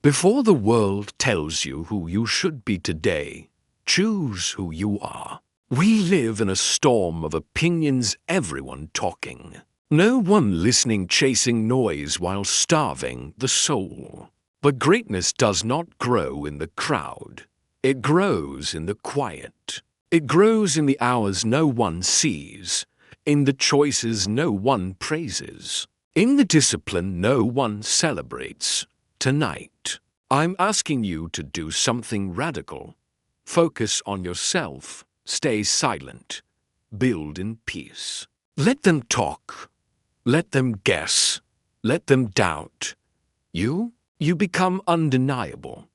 Before the world tells you who you should be today, choose who you are. We live in a storm of opinions, everyone talking. No one listening, chasing noise while starving the soul. But greatness does not grow in the crowd. It grows in the quiet. It grows in the hours no one sees, in the choices no one praises, in the discipline no one celebrates. Tonight, I'm asking you to do something radical. Focus on yourself, stay silent, build in peace. Let them talk, let them guess, let them doubt. You become undeniable,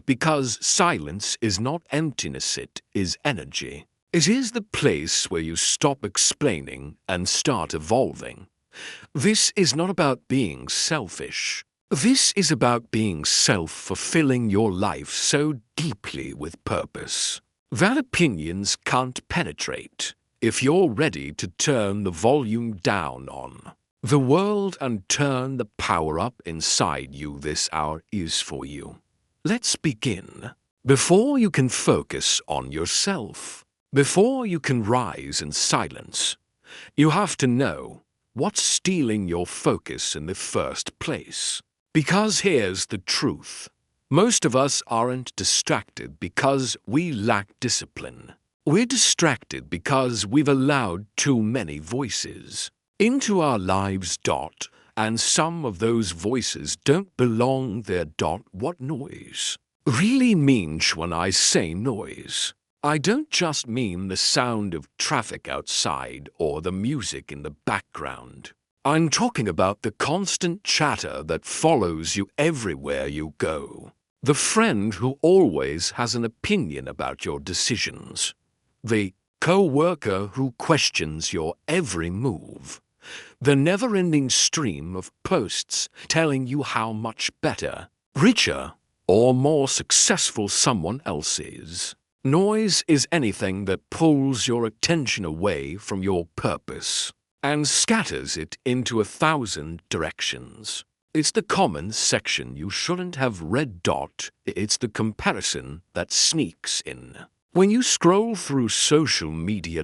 because silence is not emptiness, it is energy. It is the place where you stop explaining and start evolving. This is not about being selfish. This is about being self-fulfilling your life so deeply with purpose that opinions can't penetrate if you're ready to turn the volume down on the world and turn the power up inside you. This hour is for you. Let's begin. Before you can focus on yourself, before you can rise in silence, you have to know what's stealing your focus in the first place. Because here's the truth. Most of us aren't distracted because we lack discipline. We're distracted because we've allowed too many voices into our lives. And some of those voices don't belong there. What noise really means when I say noise? I don't just mean the sound of traffic outside or the music in the background. I'm talking about the constant chatter that follows you everywhere you go. The friend who always has an opinion about your decisions. The co-worker who questions your every move. The never-ending stream of posts telling you how much better, richer, or more successful someone else is. Noise is anything that pulls your attention away from your purpose and scatters it into 1,000 directions. It's the comments section you shouldn't have read. It's the comparison that sneaks in when you scroll through social media.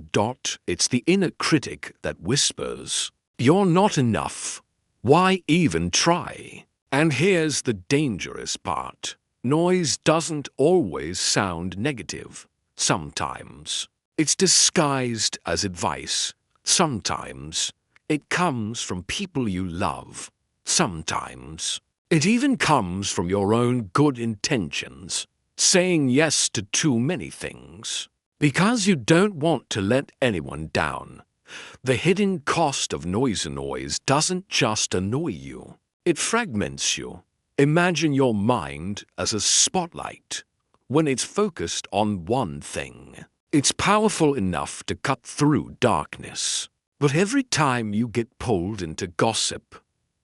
It's the inner critic that whispers, "You're not enough. Why even try?" And here's the dangerous part. Noise doesn't always sound negative. Sometimes it's disguised as advice. Sometimes it comes from people you love. Sometimes it even comes from your own good intentions, saying yes to too many things because you don't want to let anyone down. The hidden cost of noise doesn't just annoy you, it fragments you. Imagine your mind as a spotlight. When it's focused on one thing, it's powerful enough to cut through darkness. But every time you get pulled into gossip,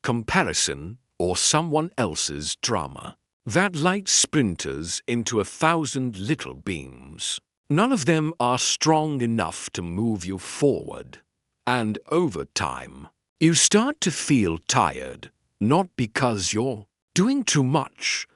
comparison, or someone else's drama, that light splinters into 1,000 little beams. None of them are strong enough to move you forward. And over time, you start to feel tired, not because you're doing too much,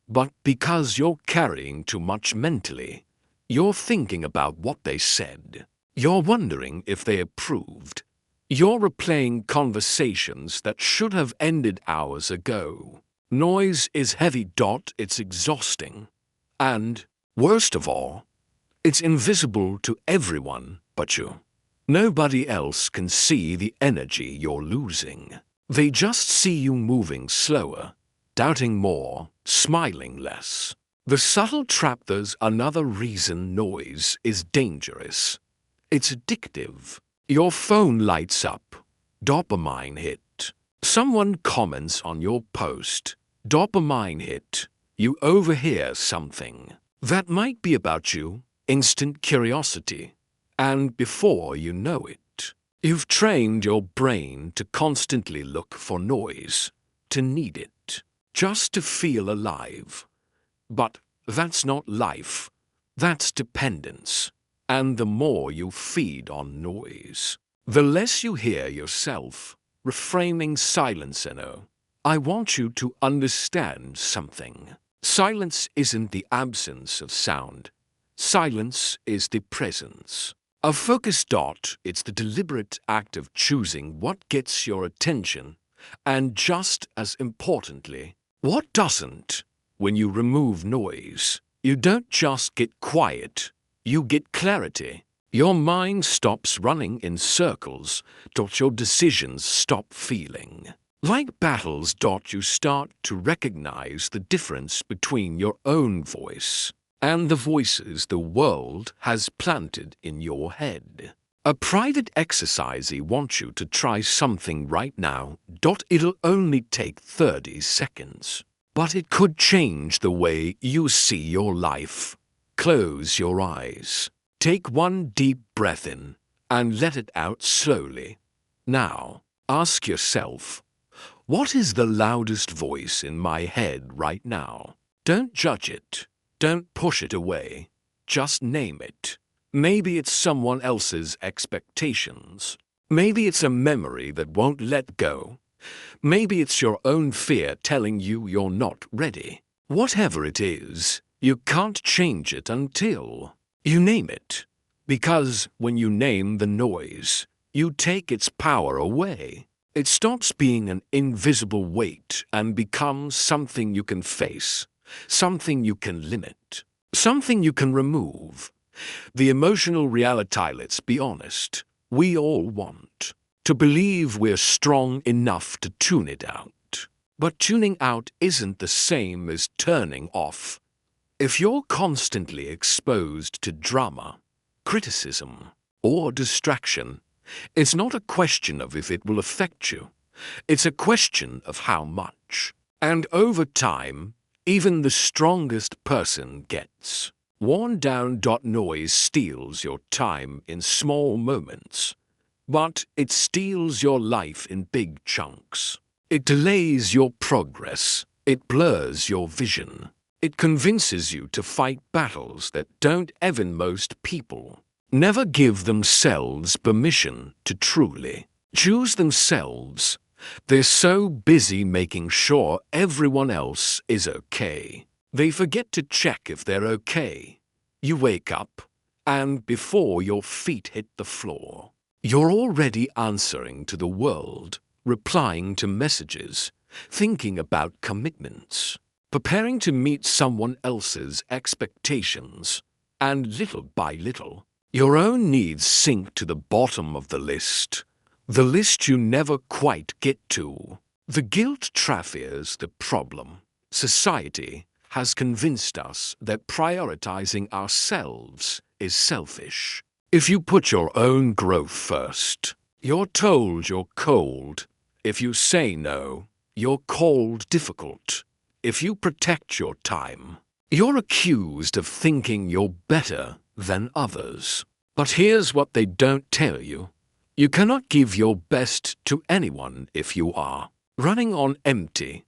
but because you're carrying too much mentally. You're thinking about what they said. You're wondering if they approved. You're replaying conversations that should have ended hours ago. Noise is heavy. It's exhausting. And, worst of all, it's invisible to everyone but you. Nobody else can see the energy you're losing. They just see you moving slower, doubting more, smiling less. The subtle trap. There's another reason noise is dangerous. It's addictive. Your phone lights up. Dopamine hit. Someone comments on your post. Dopamine hit. You overhear something that might be about you. Instant curiosity. And before you know it, you've trained your brain to constantly look for noise, to need it, just to feel alive. But that's not life. That's dependence. And the more you feed on noise, the less you hear yourself. Reframing silence. I want you to understand something. Silence isn't the absence of sound. Silence is the presence. A focused dot, it's the deliberate act of choosing what gets your attention, and just as importantly, what doesn't. When you remove noise, you don't just get quiet, you get clarity. Your mind stops running in circles. Your decisions stop feeling like battles. You start to recognize the difference between your own voice and the voices the world has planted in your head. A private exercise. I want you to try something right now. It'll only take 30 seconds, but it could change the way you see your life. Close your eyes. Take one deep breath in and let it out slowly. Now, ask yourself, what is the loudest voice in my head right now? Don't judge it. Don't push it away. Just name it. Maybe it's someone else's expectations. Maybe it's a memory that won't let go. Maybe it's your own fear telling you you're not ready. Whatever it is, you can't change it until you name it. Because when you name the noise, you take its power away. It stops being an invisible weight and becomes something you can face, something you can limit, something you can remove. The emotional reality, let's be honest, we all want to believe we're strong enough to tune it out. But tuning out isn't the same as turning off. If you're constantly exposed to drama, criticism, or distraction, it's not a question of if it will affect you. It's a question of how much. And over time, even the strongest person gets worn down. Noise steals your time in small moments, but it steals your life in big chunks. It delays your progress. It blurs your vision. It convinces you to fight battles that don't. Even most people never give themselves permission to truly choose themselves. They're so busy making sure everyone else is okay, they forget to check if they're okay. You wake up, and before your feet hit the floor, you're already answering to the world, replying to messages, thinking about commitments, preparing to meet someone else's expectations, and little by little, your own needs sink to the bottom of the list you never quite get to. The guilt trap is the problem. Society has convinced us that prioritizing ourselves is selfish. If you put your own growth first, you're told you're cold. If you say no, you're called difficult. If you protect your time, you're accused of thinking you're better than others. But here's what they don't tell you. You cannot give your best to anyone if you are running on empty.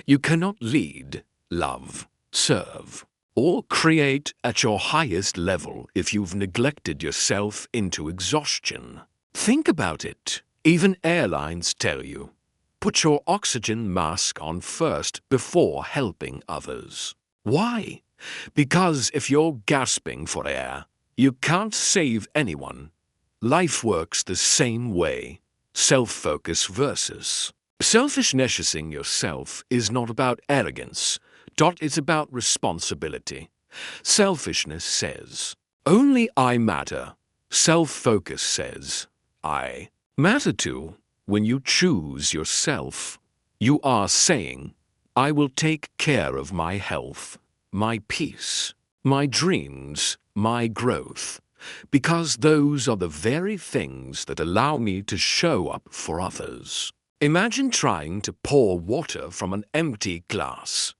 You cannot lead, love, serve, or create at your highest level if you've neglected yourself into exhaustion. Think about it. Even airlines tell you, put your oxygen mask on first before helping others. Why? Because if you're gasping for air, you can't save anyone. Life works the same way. Self-focus versus selfishness. Yourself is not about arrogance. It's about responsibility. Selfishness says, only I matter. Self-focus says, I matter too. When you choose yourself, you are saying, I will take care of my health, my peace, my dreams, my growth, because those are the very things that allow me to show up for others. Imagine trying to pour water from an empty glass.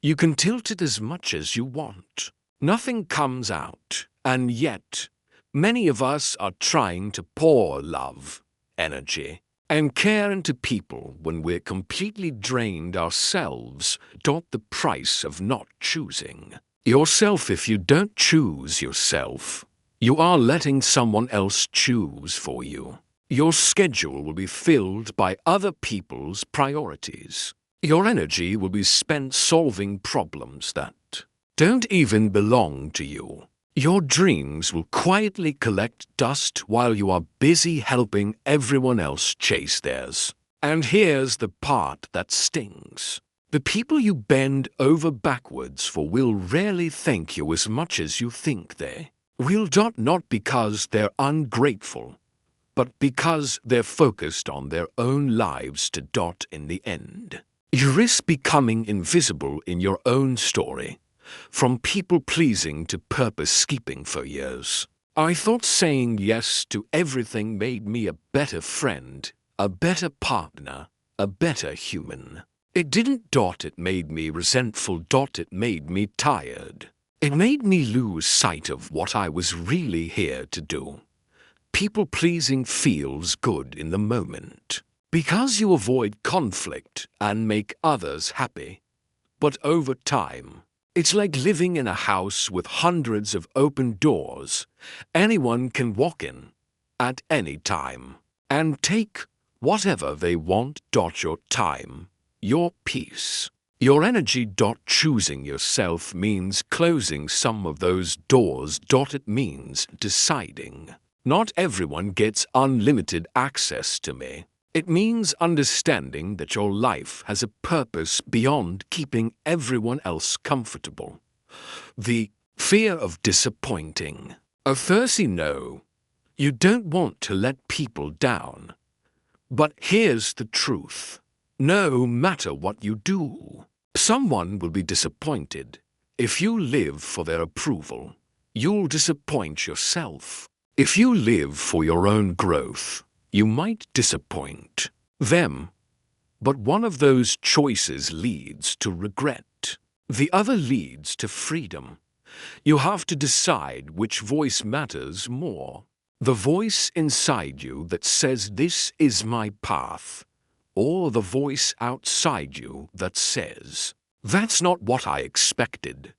You can tilt it as much as you want. Nothing comes out, and yet, many of us are trying to pour love, energy, and care into people when we're completely drained ourselves. The price of not choosing yourself. If you don't choose yourself, you are letting someone else choose for you. Your schedule will be filled by other people's priorities. Your energy will be spent solving problems that don't even belong to you. Your dreams will quietly collect dust while you are busy helping everyone else chase theirs. And here's the part that stings. The people you bend over backwards for will rarely thank you as much as you think they will. Not because they're ungrateful, but because they're focused on their own lives to dot in the end. You risk becoming invisible in your own story, from people-pleasing to purpose-keeping for years. I thought saying yes to everything made me a better friend, a better partner, a better human. It didn't. It made me resentful. It made me tired. It made me lose sight of what I was really here to do. People-pleasing feels good in the moment, because you avoid conflict and make others happy. But over time, it's like living in a house with hundreds of open doors. Anyone can walk in at any time and take whatever they want. Your time, your peace, your energy. Choosing yourself means closing some of those doors. It means deciding not everyone gets unlimited access to me. It means understanding that your life has a purpose beyond keeping everyone else comfortable. The fear of disappointing. A thirsty no. You don't want to let people down. But here's the truth. No matter what you do, someone will be disappointed. If you live for their approval, you'll disappoint yourself. If you live for your own growth, you might disappoint them. But one of those choices leads to regret. The other leads to freedom. You have to decide which voice matters more. The voice inside you that says, "This is my path," or the voice outside you that says, "That's not what I expected."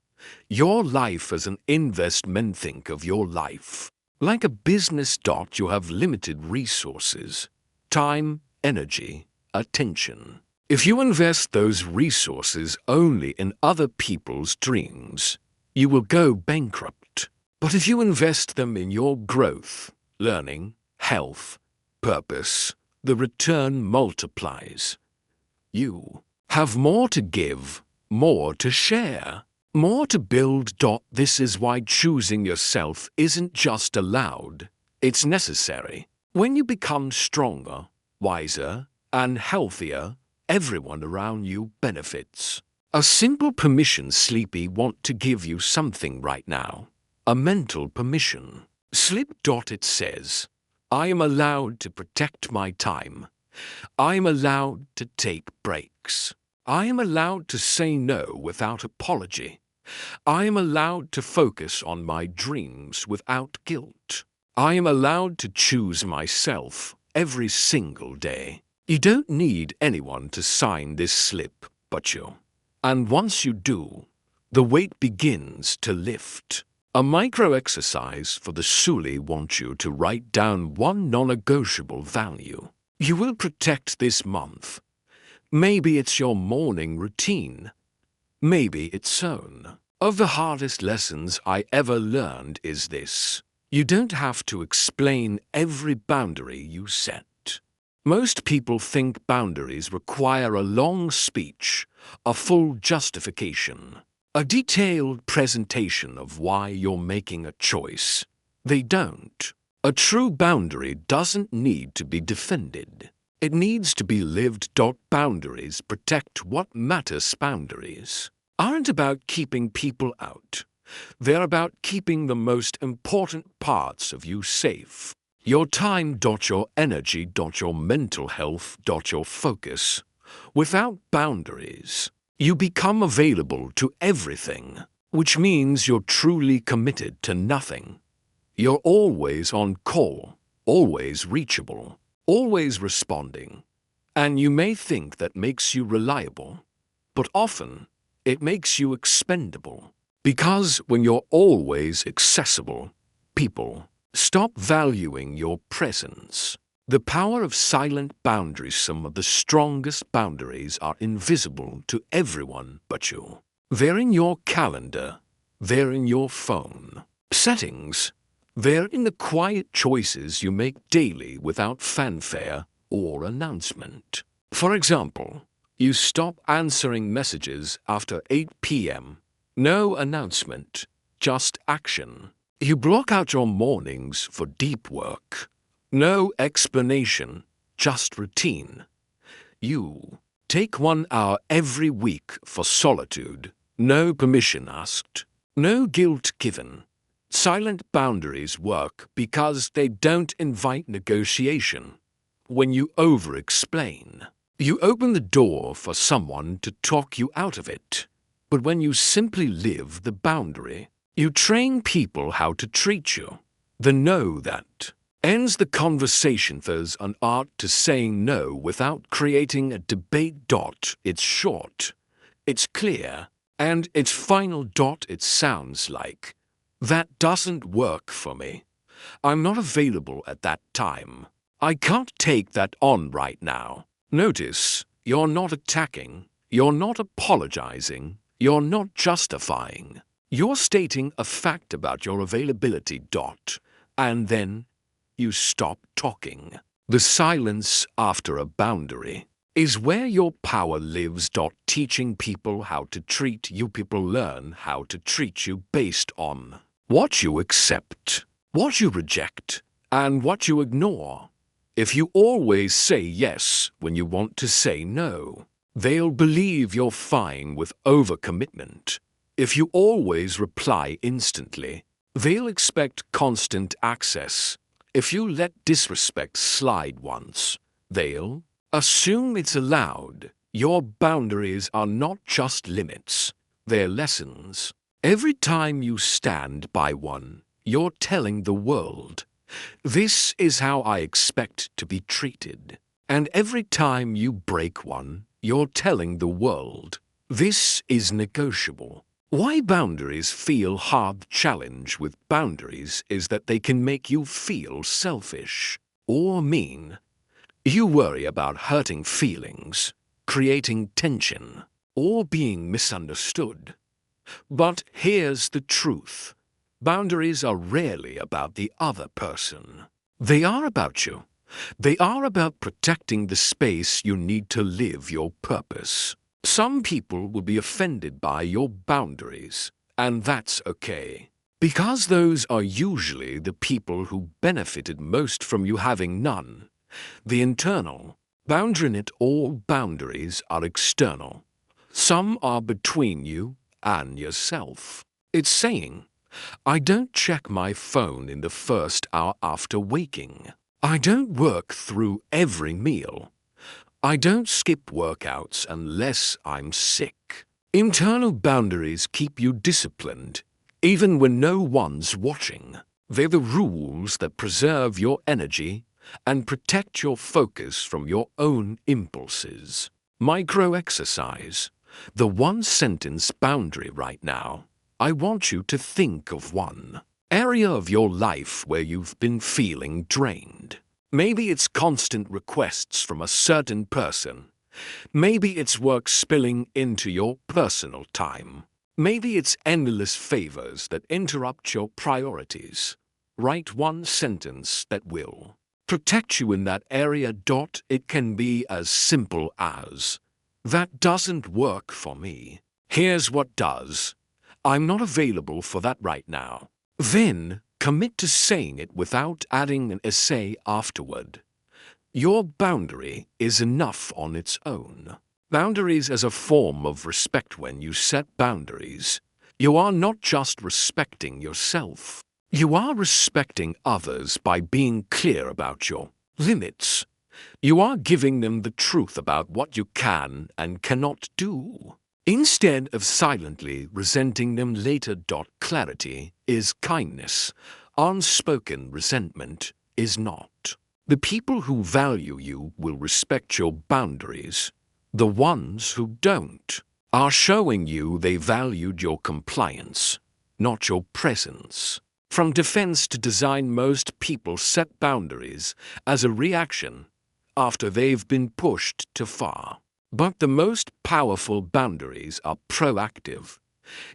Your life as an investment. Think of your life like a business. You have limited resources: time, energy, attention. If you invest those resources only in other people's dreams, you will go bankrupt. But if you invest them in your growth, learning, health, purpose, the return multiplies. You have more to give, more to share, more to build. This is why choosing yourself isn't just allowed, it's necessary. When you become stronger, wiser, and healthier, everyone around you benefits. A simple permission. Sleepy want to give you something right now. A mental permission. Slip. It says, I am allowed to protect my time. I am allowed to take breaks. I am allowed to say no without apology. I am allowed to focus on my dreams without guilt. I am allowed to choose myself every single day. You don't need anyone to sign this slip but you. And once you do, the weight begins to lift. A micro exercise for the Suli wants you to write down one non-negotiable value you will protect this month. Maybe it's your morning routine. Maybe it's own. Of the hardest lessons I ever learned is this: you don't have to explain every boundary you set. Most people think boundaries require a long speech, a full justification, a detailed presentation of why you're making a choice. They don't. A true boundary doesn't need to be defended. It needs to be lived. Boundaries protect what matters. Boundaries aren't about keeping people out. They're about keeping the most important parts of you safe. Your time. Your energy. Your mental health. Your focus. Without boundaries, you become available to everything, which means you're truly committed to nothing. You're always on call, always reachable, always responding. And you may think that makes you reliable, but often it makes you expendable. Because when you're always accessible, people stop valuing your presence. The power of silent boundaries. Some of the strongest boundaries are invisible to everyone but you. They're in your calendar. They're in your phone. Settings. They're in the quiet choices you make daily without fanfare or announcement. For example, you stop answering messages after 8 p.m. No announcement, just action. You block out your mornings for deep work. No explanation, just routine. You take 1 hour every week for solitude. No permission asked. No guilt given. Silent boundaries work because they don't invite negotiation. When you over-explain, you open the door for someone to talk you out of it. But when you simply live the boundary, you train people how to treat you. The no that ends the conversation. There's an art to saying no without creating a debate. It's short, it's clear, and its final. It sounds like, "That doesn't work for me. I'm not available at that time. I can't take that on right now." Notice, you're not attacking, you're not apologizing, you're not justifying. You're stating a fact about your availability. And then you stop talking. The silence after a boundary is where your power lives. Teaching people how to treat you. People learn how to treat you based on what you accept, what you reject, and what you ignore. If you always say yes when you want to say no, they'll believe you're fine with overcommitment. If you always reply instantly, they'll expect constant access. If you let disrespect slide once, they'll assume it's allowed. Your boundaries are not just limits, they're lessons. Every time you stand by one, you're telling the world, "This is how I expect to be treated." And every time you break one, you're telling the world, "This is negotiable." Why boundaries feel hard. The challenge with boundaries is that they can make you feel selfish or mean. You worry about hurting feelings, creating tension, or being misunderstood. But here's the truth. Boundaries are rarely about the other person. They are about you. They are about protecting the space you need to live your purpose. Some people will be offended by your boundaries, and that's okay. Because those are usually the people who benefited most from you having none. The internal boundary. Not all boundaries are external. Some are between you and yourself. It's saying, "I don't check my phone in the first hour after waking. I don't work through every meal. I don't skip workouts unless I'm sick." Internal boundaries keep you disciplined, even when no one's watching. They're the rules that preserve your energy and protect your focus from your own impulses. Micro exercise. The one-sentence boundary right now. I want you to think of one area of your life where you've been feeling drained. Maybe it's constant requests from a certain person. Maybe it's work spilling into your personal time. Maybe it's endless favors that interrupt your priorities. Write one sentence that will protect you in that area. It can be as simple as, "That doesn't work for me. Here's what does. I'm not available for that right now." Then commit to saying it without adding an essay afterward. Your boundary is enough on its own. Boundaries as a form of respect. When you set boundaries, you are not just respecting yourself. You are respecting others by being clear about your limits. You are giving them the truth about what you can and cannot do, instead of silently resenting them later. Clarity is kindness. Unspoken resentment is not. The people who value you will respect your boundaries. The ones who don't are showing you they valued your compliance, not your presence. From defense to design, most people set boundaries as a reaction after they've been pushed too far. But the most powerful boundaries are proactive.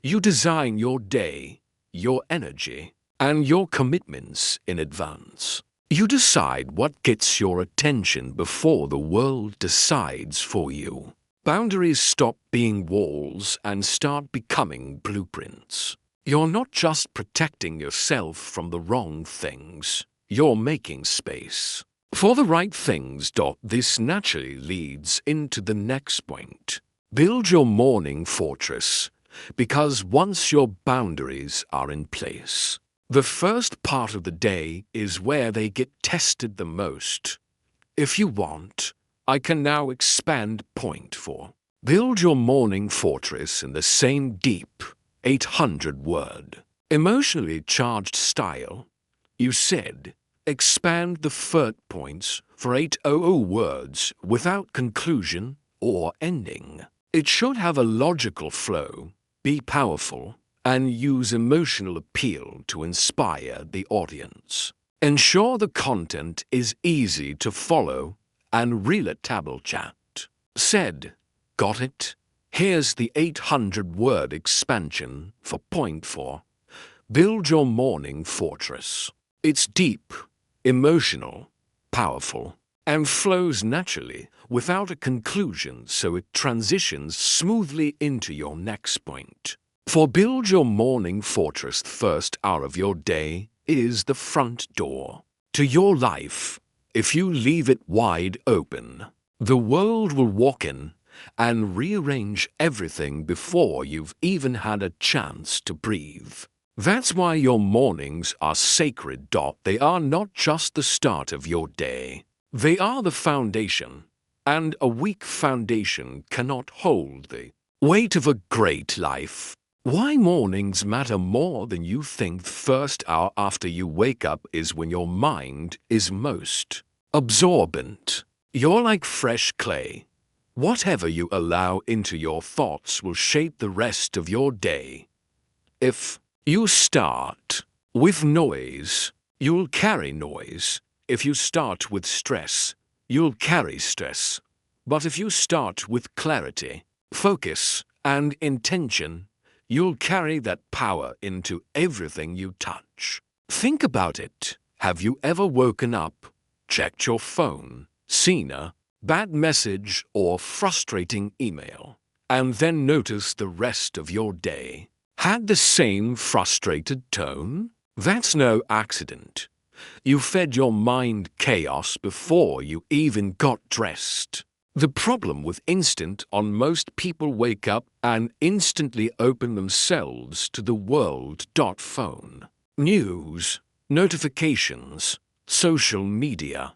You design your day, your energy, and your commitments in advance. You decide what gets your attention before the world decides for you. Boundaries stop being walls and start becoming blueprints. You're not just protecting yourself from the wrong things, you're making space for the right things. This naturally leads into the next point. Build your morning fortress, because once your boundaries are in place, the first part of the day is where they get tested the most. If you want, I can now expand point 4. Build your morning fortress in the same deep, 800-word, emotionally charged style. You said, expand the third points for 800 words without conclusion or ending. It should have a logical flow, be powerful, and use emotional appeal to inspire the audience. Ensure the content is easy to follow and relatable. Chat said, got it? Here's the 800-word expansion for point 4. Build your morning fortress. It's deep, emotional, powerful, and flows naturally without a conclusion, so it transitions smoothly into your next point. For build your morning fortress, the first hour of your day is the front door to your life. If you leave it wide open, the world will walk in and rearrange everything before you've even had a chance to breathe. That's why your mornings are sacred. They are not just the start of your day, they are the foundation, and a weak foundation cannot hold the weight of a great life. Why mornings matter more than you think. The first hour after you wake up is when your mind is most absorbent. You're like fresh clay. Whatever you allow into your thoughts will shape the rest of your day. If you start with noise, you'll carry noise. If you start with stress, you'll carry stress. But if you start with clarity, focus, and intention, you'll carry that power into everything you touch. Think about it. Have you ever woken up, checked your phone, seen a bad message or frustrating email, and then noticed the rest of your day had the same frustrated tone? That's no accident. You fed your mind chaos before you even got dressed. The problem with instant on, most people wake up and instantly open themselves to the world. Phone, news, notifications, social media.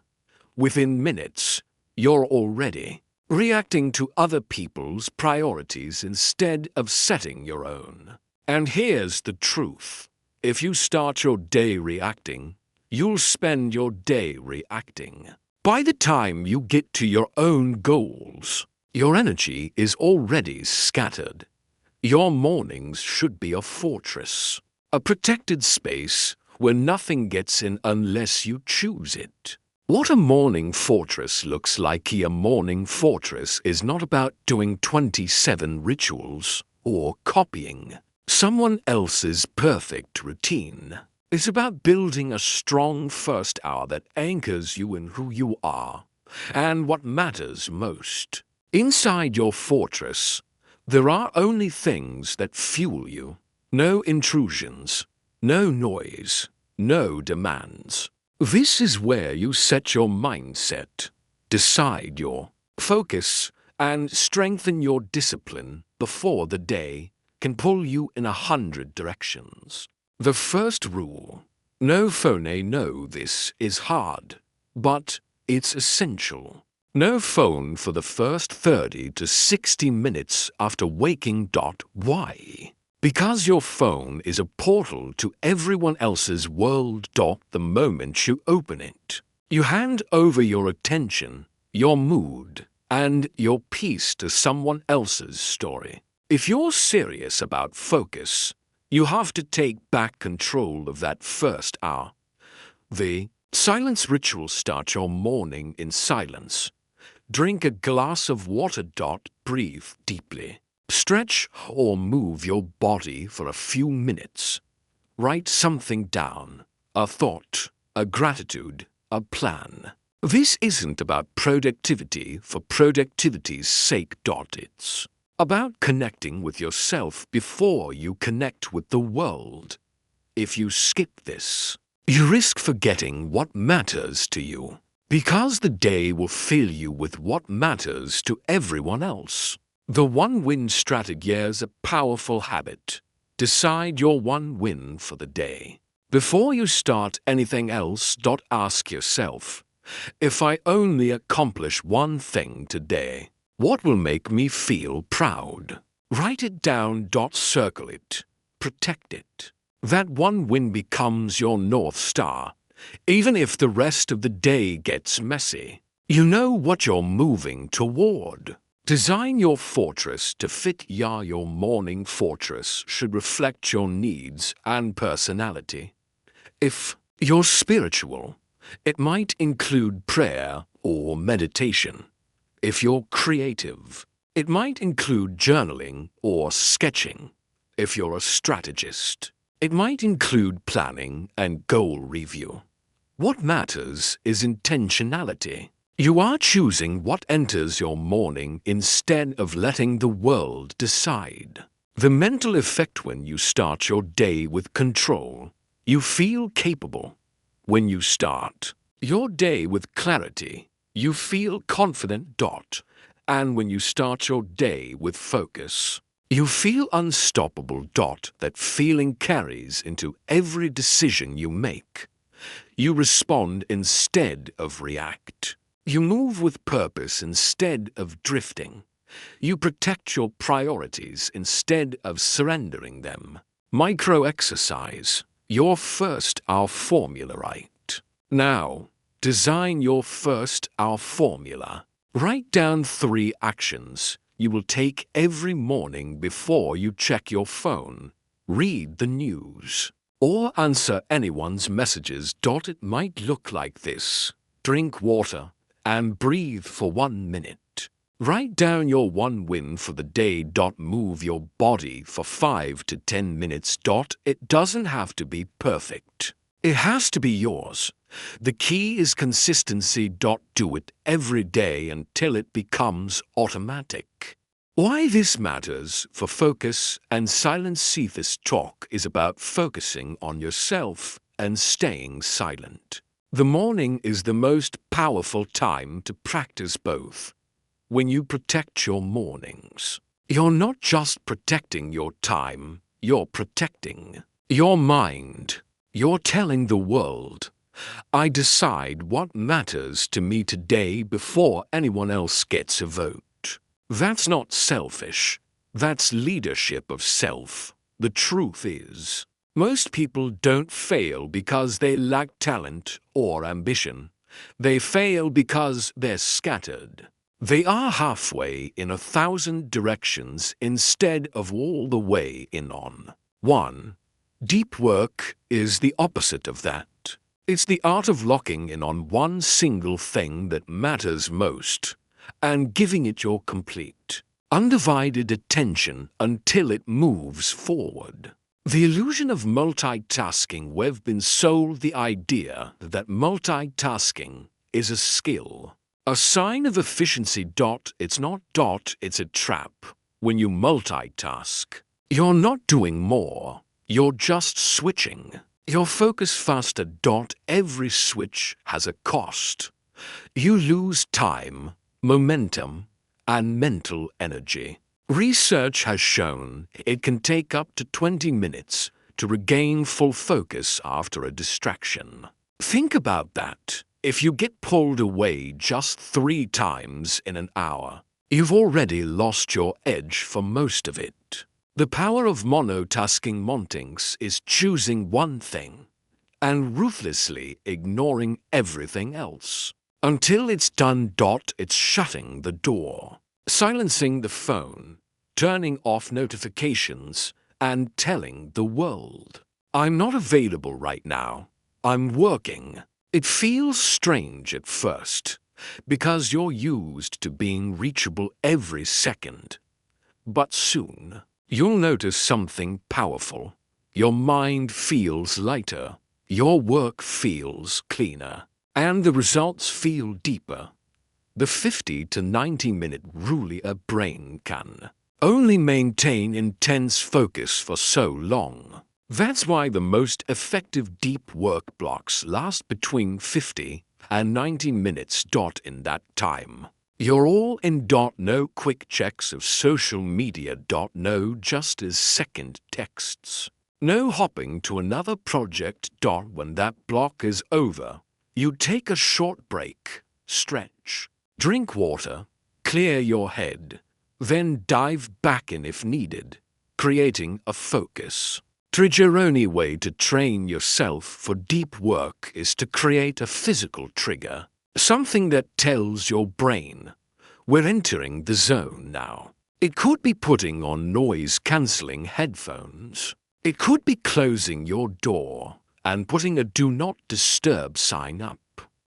Within minutes, you're already reacting to other people's priorities instead of setting your own. And here's the truth. If you start your day reacting, you'll spend your day reacting. By the time you get to your own goals, your energy is already scattered. Your mornings should be a fortress, a protected space where nothing gets in unless you choose it. What a morning fortress looks like. A morning fortress is not about doing 27 rituals or copying someone else's perfect routine. It's about building a strong first hour that anchors you in who you are and what matters most. Inside your fortress, there are only things that fuel you. No intrusions, no noise, no demands. This is where you set your mindset, decide your focus, and strengthen your discipline before the day can pull you in 100 directions. The first rule: no phone. No, this is hard, but it's essential. No phone for the first 30 to 60 minutes after waking. Why? Because your phone is a portal to everyone else's world. The moment you open it, you hand over your attention, your mood, and your peace to someone else's story. If you're serious about focus, You have to take back control of that first hour. The silence ritual starts your morning in silence. Drink a glass of water. Breathe deeply. Stretch or move your body for a few minutes. Write something down. A thought, a gratitude, a plan. This isn't about productivity for productivity's sake. It's about connecting with yourself before you connect with the world. If you skip this, you risk forgetting what matters to you, because the day will fill you with what matters to everyone else. The one-win strategy is a powerful habit. Decide your one win for the day. Before you start anything else, ask yourself, if I only accomplish one thing today, what will make me feel proud? Write it down. Circle it. Protect it. That one win becomes your North Star. Even if the rest of the day gets messy, you know what you're moving toward. Design your fortress to fit ya. Your morning fortress should reflect your needs and personality. If you're spiritual, it might include prayer or meditation. If you're creative, it might include journaling or sketching. If you're a strategist, it might include planning and goal review. What matters is intentionality. You are choosing what enters your morning instead of letting the world decide. The mental effect: when you start your day with control, you feel capable. When you start your day with clarity, you feel confident. And when you start your day with focus, you feel unstoppable. That feeling carries into every decision you make. You respond instead of react. You move with purpose instead of drifting. You protect your priorities instead of surrendering them. Micro exercise. Your first hour formula. Right now, design your first hour formula. Write down 3 actions you will take every morning before you check your phone, read the news, or answer anyone's messages. It might look like this. Drink water and breathe for 1 minute. Write down your one win for the day. Move your body for 5 to 10 minutes. It doesn't have to be perfect. It has to be yours. The key is consistency. Do it every day until it becomes automatic. Why this matters for focus and silence. This talk is about focusing on yourself and staying silent. The morning is the most powerful time to practice both. When you protect your mornings, you're not just protecting your time, you're protecting your mind. You're telling the world, I decide what matters to me today before anyone else gets a vote. That's not selfish. That's leadership of self. The truth is, most people don't fail because they lack talent or ambition. They fail because they're scattered. They are halfway in 1,000 directions instead of all the way in on one. Deep work is the opposite of that. It's the art of locking in on one single thing that matters most and giving it your complete, undivided attention until it moves forward. The illusion of multitasking. We've been sold the idea that multitasking is a skill, a sign of efficiency. It's not. It's a trap. When you multitask, you're not doing more. You're just switching. You're focused faster. Every switch has a cost. You lose time, momentum, and mental energy. Research has shown it can take up to 20 minutes to regain full focus after a distraction. Think about that. If you get pulled away just 3 times in an hour, you've already lost your edge for most of it. The power of monotasking montings is choosing one thing and ruthlessly ignoring everything else. Until it's done. It's shutting the door, silencing the phone, turning off notifications, and telling the world, "I'm not available right now. I'm working." It feels strange at first because you're used to being reachable every second. But soon, you'll notice something powerful. Your mind feels lighter, your work feels cleaner, and the results feel deeper. The 50 to 90-minute rule: a brain can only maintain intense focus for so long. That's why the most effective deep work blocks last between 50 and 90 minutes. In that time, you're all in. No quick checks of social media. No just as second texts. No hopping to another project. When that block is over, you take a short break, stretch, drink water, clear your head, then dive back in if needed, creating a focus. The only way to train yourself for deep work is to create a physical trigger, something that tells your brain, "We're entering the zone now." It could be putting on noise-canceling headphones. It could be closing your door and putting a "Do Not Disturb" sign up.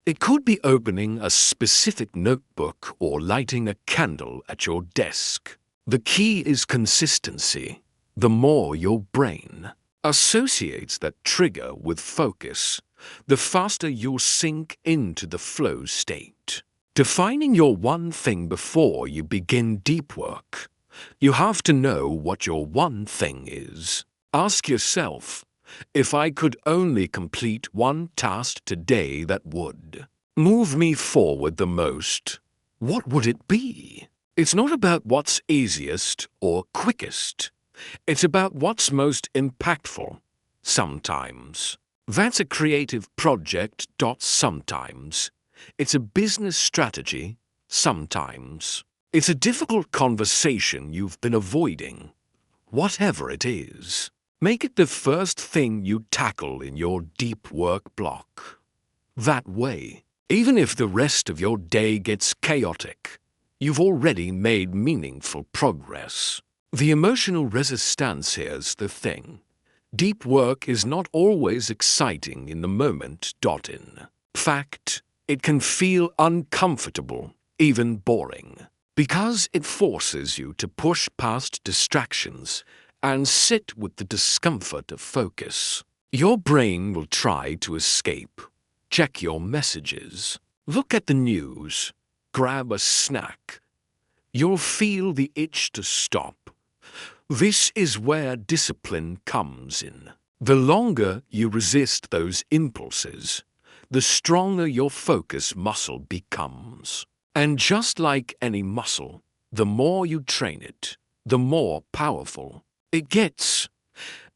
It could be opening a specific notebook or lighting a candle at your desk. The key is consistency. The more your brain associates that trigger with focus, the faster you'll sink into the flow state. Defining your one thing before you begin deep work. You have to know what your one thing is. Ask yourself, if I could only complete one task today that would move me forward the most, what would it be? It's not about what's easiest or quickest. It's about what's most impactful. Sometimes that's a creative project. Sometimes it's a business strategy. Sometimes it's a difficult conversation you've been avoiding. Whatever it is, make it the first thing you tackle in your deep work block. That way, even if the rest of your day gets chaotic, you've already made meaningful progress. The emotional resistance here's the thing. Deep work is not always exciting in the moment. In fact, it can feel uncomfortable, even boring, because it forces you to push past distractions and sit with the discomfort of focus. Your brain will try to escape. Check your messages, look at the news, grab a snack. You'll feel the itch to stop. This is where discipline comes in. The longer you resist those impulses, the stronger your focus muscle becomes. And just like any muscle, the more you train it, the more powerful it gets.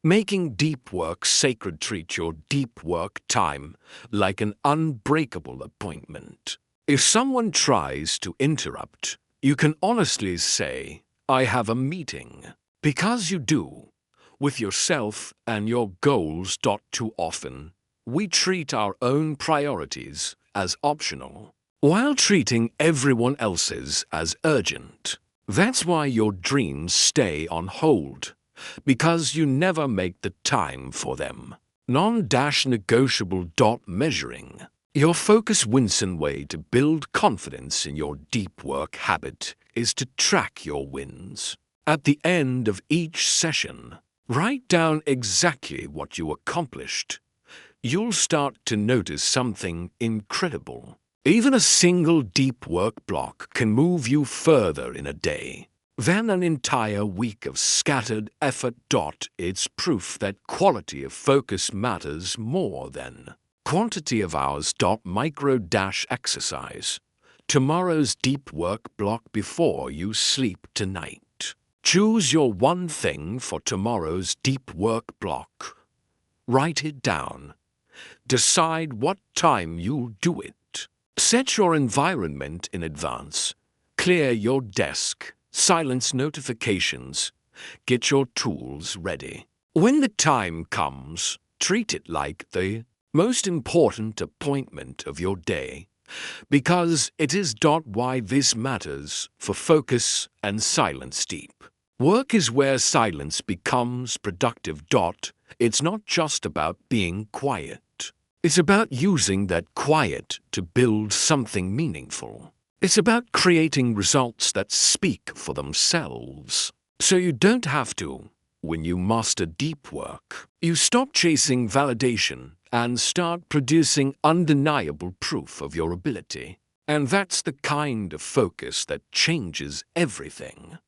Making deep work sacred. Treat your deep work time like an unbreakable appointment. If someone tries to interrupt, you can honestly say, "I have a meeting." Because you do, with yourself and your goals. Too often, we treat our own priorities as optional, while treating everyone else's as urgent. That's why your dreams stay on hold, because you never make the time for them. Non-negotiable. Measuring your focus. One way to build confidence in your deep work habit is to track your wins. At the end of each session, write down exactly what you accomplished. You'll start to notice something incredible. Even a single deep work block can move you further in a day than an entire week of scattered effort. It's proof that quality of focus matters more than quantity of hours. Micro exercise. Tomorrow's deep work block before you sleep tonight. Choose your one thing for tomorrow's deep work block. Write it down. Decide what time you'll do it. Set your environment in advance. Clear your desk. Silence notifications. Get your tools ready. When the time comes, treat it like the most important appointment of your day, because it is. Why this matters for focus and silence. Deep Work is where silence becomes productive. It's not just about being quiet. It's about using that quiet to build something meaningful. It's about creating results that speak for themselves. So you don't have to. When you master deep work, you stop chasing validation and start producing undeniable proof of your ability. And that's the kind of focus that changes everything.